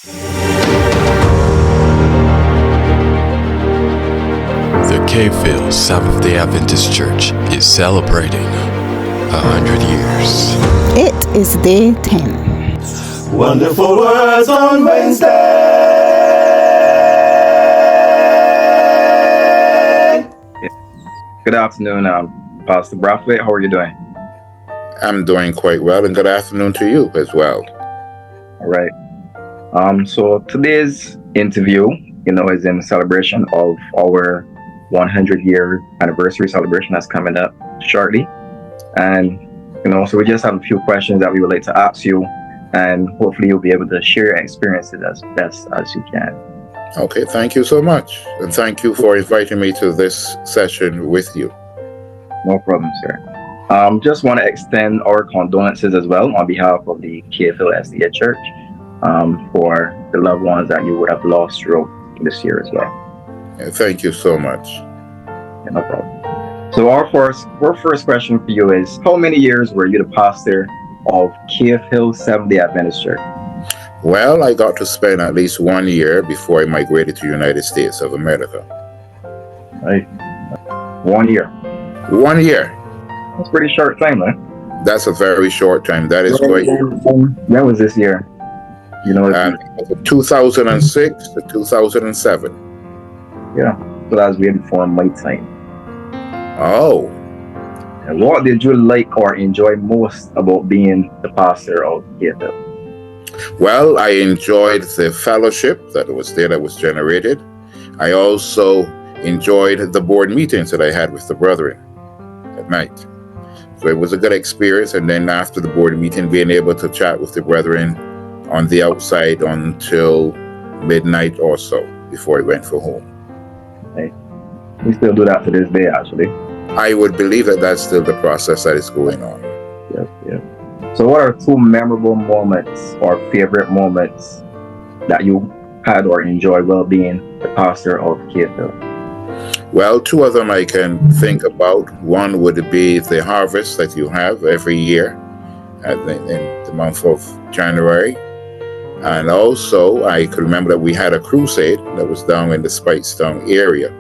The Hill SDA Adventist Church is celebrating 100 years. It is day 10. Wonderful Words on Wednesday. Good afternoon, Pastor Brathwaite. How are you doing? I'm doing quite well, and good afternoon to you as well. All right. So today's interview, is in celebration of our 100-year anniversary celebration that's coming up shortly. And, so we just have a few questions that we would like to ask you, and hopefully you'll be able to share your experiences as best as you can. Okay, thank you so much. And thank you for inviting me to this session with you. No problem, sir. Just want to extend our condolences as well on behalf of the Hill SDA Church for the loved ones that you would have lost throughout this year as well. Yeah, thank you so much. Yeah, no problem. So our first question for you is, how many years were you the pastor of Hill SDA Adventist Church? Well, I got to spend at least 1 year before I migrated to the United States of America. Right. 1 year. 1 year. That's a pretty short time, man. That's a very short time. That is quite. When was this year? 2006 to 2007. Yeah, so that was way before my time. Oh. And what did you like or enjoy most about being the pastor of Hill? Well, I enjoyed the fellowship that was there, that was generated. I also enjoyed the board meetings that I had with the brethren at night. So it was a good experience. And then after the board meeting, being able to chat with the brethren on the outside until midnight or so before I went for home. Right. We still do that to this day, actually. I would believe that that's still the process that is going on. Yeah. So what are two memorable moments or favorite moments that you had or enjoyed while being the pastor of Hill? Well, two of them I can think about. One would be the harvest that you have every year in the month of January. And also, I could remember that we had a crusade that was down in the Speightstown area.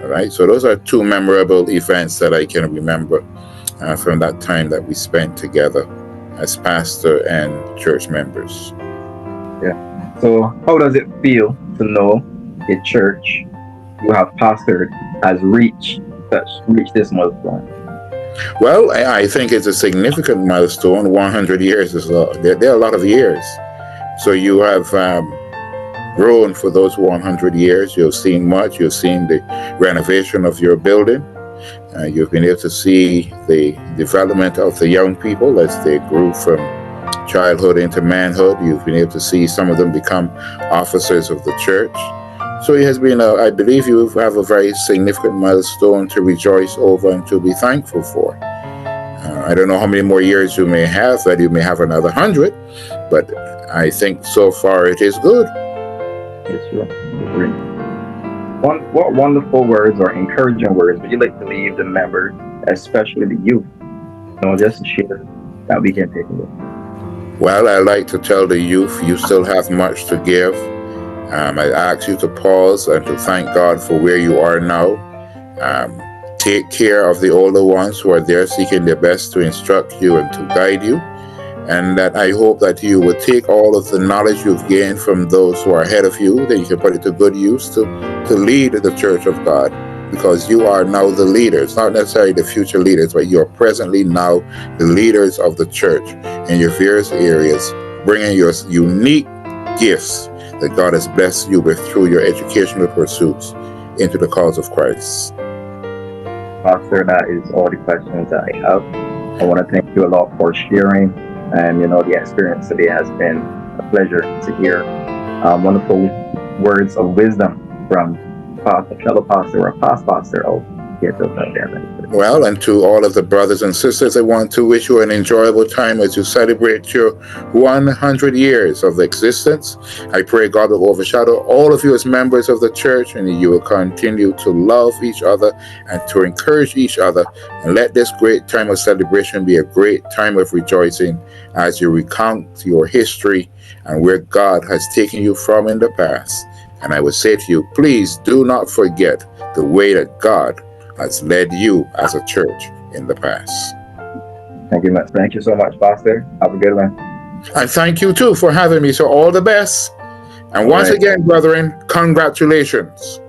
All right, so those are two memorable events that I can remember from that time that we spent together as pastor and church members. Yeah. So how does it feel to know a church you have pastored has reached this milestone? Well, I think it's a significant milestone. 100 years is there are a lot of years. So you have grown for those 100 years. You've seen much. You've seen the renovation of your building. You've been able to see the development of the young people as they grew from childhood into manhood. You've been able to see some of them become officers of the church. So it has been, I believe you have a very significant milestone to rejoice over and to be thankful for. I don't know how many more years you may have, that you may have another 100, but I think so far it is good. Yes, sure. What wonderful words or encouraging words would you like to leave the members, especially the youth, just to share that we can take away? Well, I like to tell the youth, you still have much to give. I ask you to pause and to thank God for where you are now. Take care of the older ones who are there seeking their best to instruct you and to guide you. And that I hope that you will take all of the knowledge you've gained from those who are ahead of you, that you can put it to good use to lead the church of God, because you are now the leaders, not necessarily the future leaders, but you are presently now the leaders of the church in your various areas, bringing your unique gifts that God has blessed you with through your educational pursuits into the cause of Christ. Pastor, that is all the questions that I have. I want to thank you a lot for sharing. And the experience today has been a pleasure to hear wonderful words of wisdom from a fellow pastor or past pastor of Hill SDA. Well, and to all of the brothers and sisters, I want to wish you an enjoyable time as you celebrate your 100 years of existence. I pray God will overshadow all of you as members of the church, and you will continue to love each other and to encourage each other. And let this great time of celebration be a great time of rejoicing as you recount your history and where God has taken you from in the past. And I would say to you, please do not forget the way that God has led you as a church in the past. Thank you so much, Pastor. Have a good one. And thank you too for having me. So all the best. And once again, brethren, congratulations.